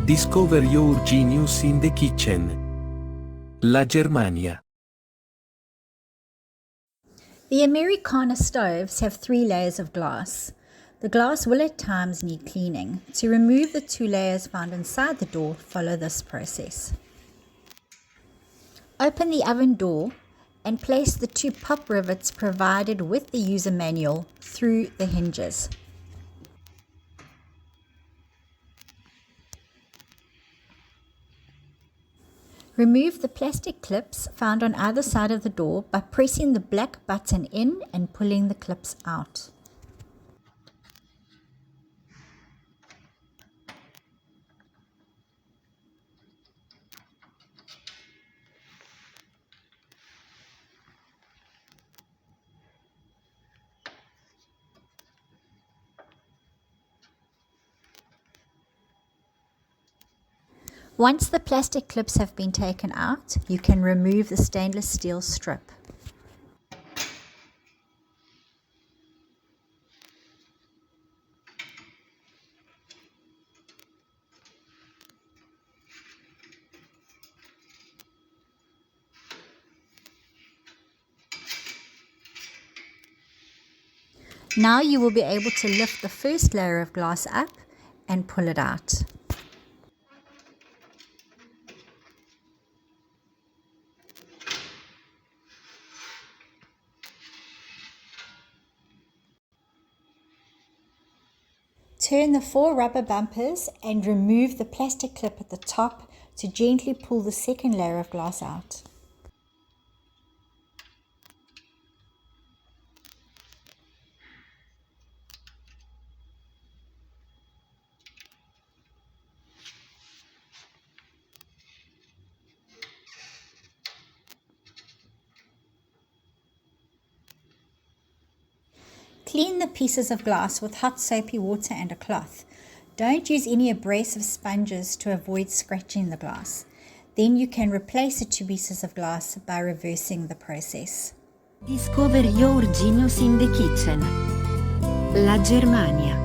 Discover your genius in the kitchen. La Germania. The Americana stoves have 3 layers of glass. The glass will at times need cleaning. To remove the 2 layers found inside the door, follow this process. Open the oven door and place the 2 pop rivets provided with the user manual through the hinges. Remove the plastic clips found on either side of the door by pressing the black button in and pulling the clips out. Once the plastic clips have been taken out, you can remove the stainless steel strip. Now you will be able to lift the first layer of glass up and pull it out. Turn the 4 rubber bumpers and remove the plastic clip at the top to gently pull the second layer of glass out. Clean the pieces of glass with hot soapy water and a cloth. Don't use any abrasive sponges to avoid scratching the glass. Then you can replace the 2 pieces of glass by reversing the process. Discover your genius in the kitchen. La Germania.